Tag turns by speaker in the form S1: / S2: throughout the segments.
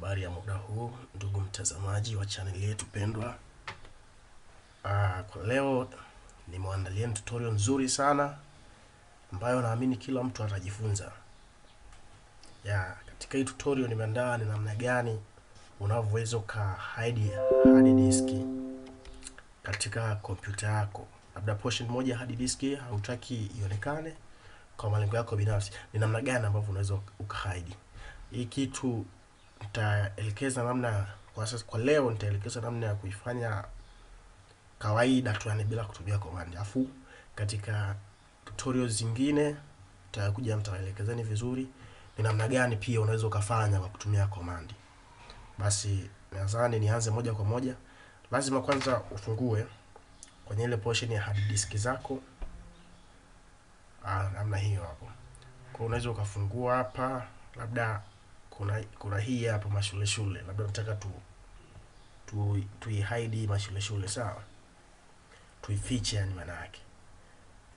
S1: Habari ya muda huu, ndugu mtazamaji wa channel yetu pendwa. Kwa leo nimewaandalia tutorial nzuri sana ambayo naamini kila mtu atajifunza. Katika hii tutorial nimeandaa ni namna gani unavyoweza hide hard disk katika kompyuta yako. Labda portion moja hard disk hautaki ionekane kwa malengo yako binafsi. Ni namna gani ambavyo unaweza ukahide. Hii kitu nitaelekeza namna kwa leo nitaelekeza namna ya kuifanya kawaida tu, yani bila kutumia command. Afu katika tutorials zingine nitaelekezeni vizuri ni namna gani pia unaweza ukafanya kwa kutumia command. Basi nadhani nianze moja kwa moja. Lazima kwanza ufungue kwenye ile portion ya hard disk zako. Namna hiyo hapo. Kwa unaweza ukafungua hapa, labda kuna hii hapa mashule, labda nataka hide mashule, sawa? Tuifiche, yani maana yake.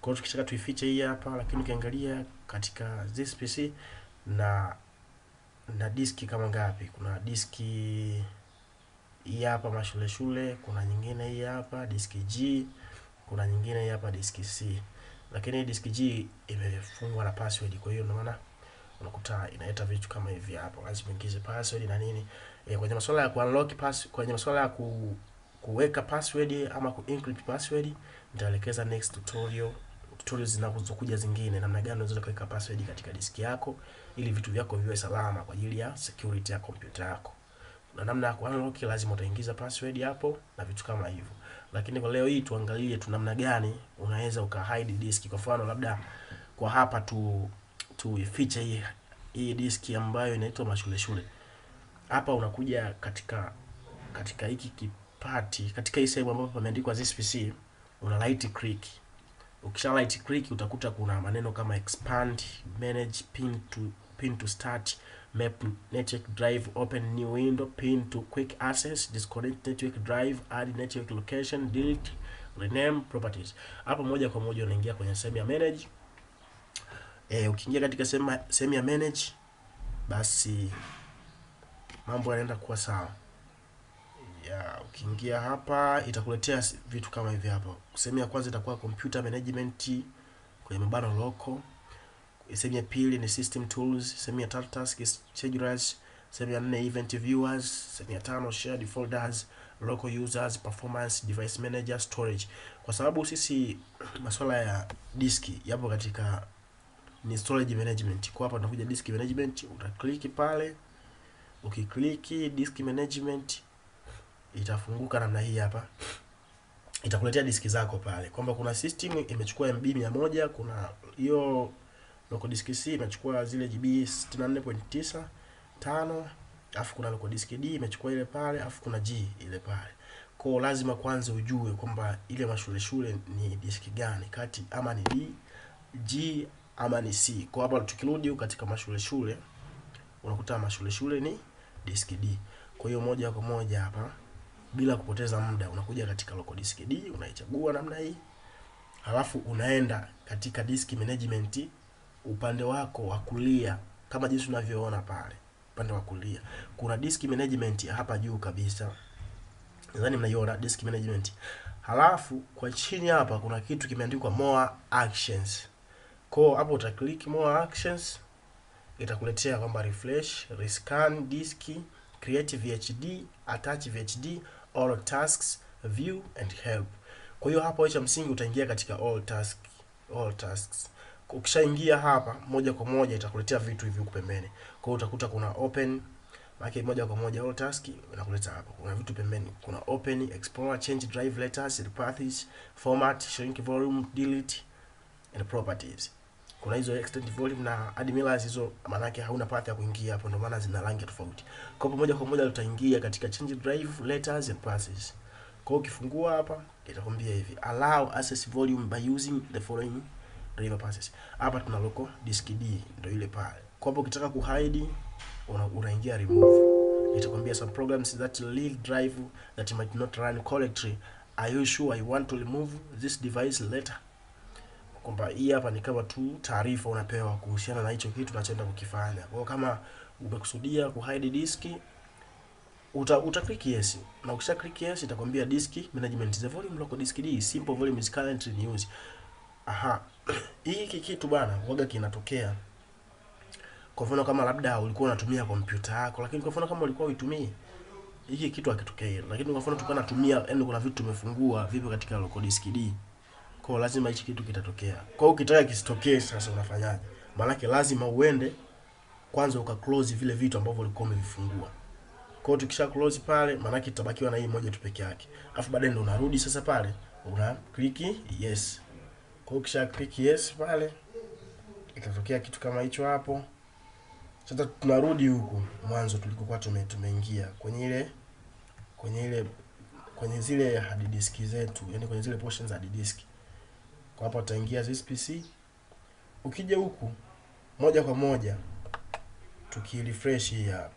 S1: Kwa hiyo tukitaka tuifiche hii hapa, lakini ukiangalia katika this PC na diski kama ngapi? Kuna diski hii hapa mashule, kuna nyingine hii hapa diski G, kuna nyingine hii hapa diski C. Lakini diski G imefungwa na password, kwa hiyo ndio maana unakuta inaleta vitu kama hivi hapo. Lazima uingize password na nini. Kwenye masuala ya ku-unlock kwenye masuala ya kuweka password ama ku-encrypt password nitaelekeza next tutorials zinazokuja zingine, namna gani unaweza kuweka password katika diski yako ili vitu vyako viwe salama kwa ajili ya security ya kompyuta yako. Na namna ya ku-unlock lazima utaingiza password hapo na vitu kama hivyo. Lakini kwa leo hii tuangalie tu namna gani unaweza ukahide diski. Kwa mfano labda kwa hapa tuifiche hii diski ambayo inaitwa mashule. Hapa unakuja katika hiki kipati, katika hii sehemu ambapo pameandikwa this PC, una right click. Ukisha right click utakuta kuna maneno kama expand, manage, pin to start, map network drive, open new window, pin to quick access, disconnect network drive, add network location, delete, rename, properties. Hapo moja kwa moja unaingia kwenye sehemu ya manage. Ukiingia katika sehemu ya manage, basi mambo yanaenda kuwa sawa. Ukiingia hapa itakuletea vitu kama hivi hapa. Sehemu ya kwanza itakuwa computer management kwenye mabano local. Sehemu ya pili ni system tools, sehemu ya tatu task schedulers, sehemu ya nne event viewers, sehemu ya tano shared folders, local users, performance, device manager, storage. Kwa sababu sisi masuala ya diski yapo katika ni storage management. Kwa hapa tunakuja disk management, utaklik pale. Ukikliki disk management itafunguka namna hii hapa. Itakuletea diski zako pale. Kwamba kuna system imechukua MB 100, kuna hiyo local disk C imechukua zile GB 64.95, alafu kuna local disk D imechukua ile pale, alafu kuna G ile pale. Kwa lazima kwanza ujue kwamba ile mashule ni diski gani, kati ama ni D, G ama ni C. Kwa hapa tukirudi katika mashule unakuta mashule ni disk D. Kwa hiyo moja kwa moja hapa bila kupoteza muda unakuja katika local disk D, unaichagua namna hii. Halafu unaenda katika disk management upande wako wa kulia kama jinsi unavyoona pale. Upande wa kulia kuna disk management hapa juu kabisa. Nadhani mnaiona disk management. Halafu kwa chini hapa kuna kitu kimeandikwa more actions. Kwa hapo utaklik more actions, itakuletea kwamba refresh, rescan disk, create VHD, attach VHD, all tasks, view and help. Kwa hiyo hapa cha msingi utaingia katika all tasks. Ukishaingia hapa moja kwa moja itakuletea vitu hivi huko pembeni. Kwa hiyo utakuta kuna open, maana moja kwa moja all task inakuleta hapa. Kuna vitu pembeni, kuna open, explore, change drive letters, paths, format, shrink volume, delete and properties. Kuna hizo extend volume na add mirrors, hizo maana yake hauna path ya kuingia hapo, ndio maana zina rangi tofauti. Kwa hiyo moja kwa moja utaingia katika change drive letters and paths. Kwa hiyo ukifungua hapa itakwambia hivi, allow access volume by using the following driver paths. Hapa tuna local disk D ndio ile pale. Kwa hiyo ukitaka kuhide unaingia remove. Itakwambia some programs that leave drive that might not run correctly. Are you sure I want to remove this device later? Kwamba hii hapa ni kama tu taarifa unapewa kuhusiana na hicho kitu unachoenda kukifanya. Kwa hiyo kama umekusudia kuhide diski uta click yes, na ukisha click yes itakwambia disk management, the volume local disk D simple volume is currently in use. Aha. Hiki kitu bana waga kinatokea. Kwa mfano kama labda ulikuwa unatumia kompyuta yako, lakini kwa mfano kama ulikuwa uitumii, hiki kitu hakitokei. Lakini kwa mfano tulikuwa natumia, yani kuna vitu tumefungua vipo katika local disk D. Kwa lazima hichi kitu kitatokea. Kwa hiyo ukitaka kisitokee sasa unafanyaje? Maana lazima uende kwanza uka close vile vitu ambavyo ulikuwa umevifungua. Kwa hiyo tukisha close pale, maana tutabakiwa na hii moja tu peke yake. Alafu baadaye ndo unarudi sasa pale, una click yes. Kwa hiyo ukisha click yes pale, itatokea kitu kama hicho hapo. Sasa tunarudi huku mwanzo tulikokuwa tumeingia kwenye zile hard disk zetu, yani kwenye zile portions za hard disk. Kwa hapo utaingia this PC. Ukija huku moja kwa moja tukirefresh hii hapa,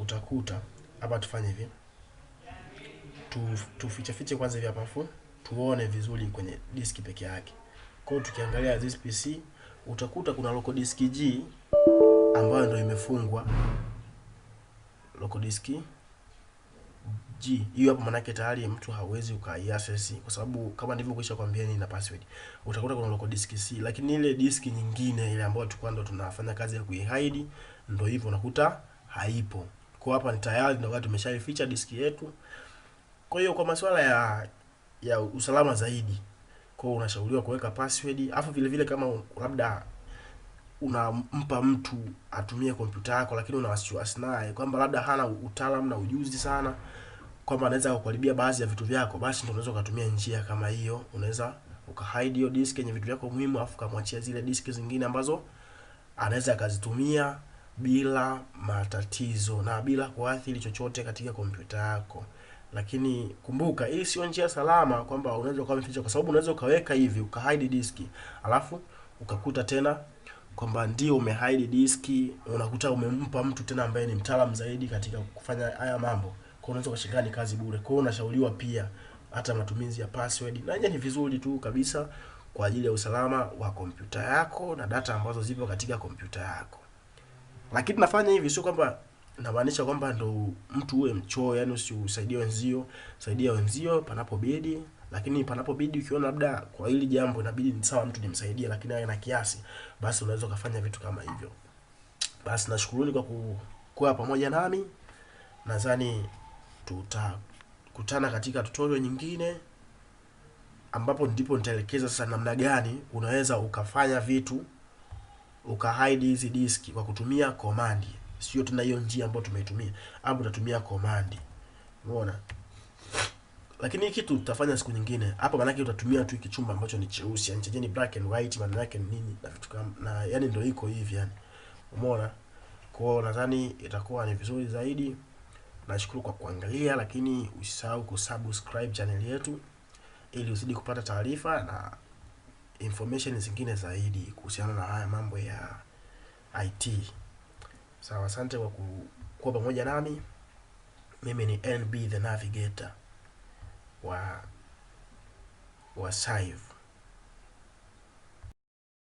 S1: utakuta hapa. Tufanye hivi, tufiche kwanza hivi hapa, afu tuone vizuri kwenye disk peke yake. Kwa hiyo tukiangalia this PC utakuta kuna local disk G ambayo ndio imefungwa. Local disk G hiyo hapo, maana yake tayari mtu hawezi ukaiaccess, kwa sababu kama nilivyokwisha kwambia ni na password. Utakuta kuna local disk C, lakini ile disk nyingine ile ambayo tulikuwa ndo tunafanya kazi ya kuihide, ndio hivyo unakuta haipo. Kwa hapa ni tayari ndio wakati tumeshaificha disk yetu. Kwa hiyo kwa masuala ya usalama zaidi, kwa unashauriwa kuweka password. Afu vile vile kama labda unampa mtu atumie kompyuta yako, lakini una wasiwasi naye kwamba labda hana utaalamu na ujuzi sana, kwamba anaweza kukuharibia baadhi ya vitu vyako, basi ndio unaweza kutumia njia kama hiyo. Unaweza ukahide hiyo disk yenye vitu vyako muhimu, afu kamwachia zile disk zingine ambazo anaweza akazitumia bila matatizo na bila kuathiri chochote katika kompyuta yako. Lakini kumbuka, hii sio njia salama kwamba unaweza ukaficha, kwa sababu unaweza ukaweka hivi ukahide disk, alafu ukakuta tena kwamba ndio umehide disk, unakuta umempa mtu tena ambaye ni mtaalamu zaidi katika kufanya haya mambo. Kwa unaweza kushikani kazi bure. Kwa hiyo unashauriwa pia hata matumizi ya password, na ni vizuri tu kabisa kwa ajili ya usalama wa kompyuta yako na data ambazo zipo katika kompyuta yako. Lakini nafanya hivi sio kwamba namaanisha kwamba ndo mtu uwe mchoyo, yani usisaidie wenzio, saidia wenzio panapobidi. Lakini panapobidi ukiona labda kwa hili jambo inabidi ni sawa mtu nimsaidie, lakini awe na kiasi, basi unaweza kufanya vitu kama hivyo. Basi nashukuruni kwa kuwa pamoja nami. Nadhani tutakutana katika tutorial nyingine, ambapo ndipo nitaelekeza sasa namna gani unaweza ukafanya vitu ukahide hizi diski kwa kutumia command. Sio tena hiyo njia ambayo tumeitumia, hapo utatumia command. Umeona? Lakini hiki kitu tutafanya siku nyingine. Hapa maana yake utatumia tu hiki chumba ambacho ni cheusi, yani chenye black and white, maana yake ni nini na vitu kama na, yani ndio iko hivi yani. Umeona? Kwa hiyo nadhani itakuwa ni vizuri zaidi. Nashukuru kwa kuangalia, lakini usisahau kusubscribe channel yetu ili uzidi kupata taarifa na information zingine zaidi kuhusiana na haya mambo ya IT. Sawa, asante kwa kuwa pamoja nami. Mimi ni NB the Navigator wa Saiv.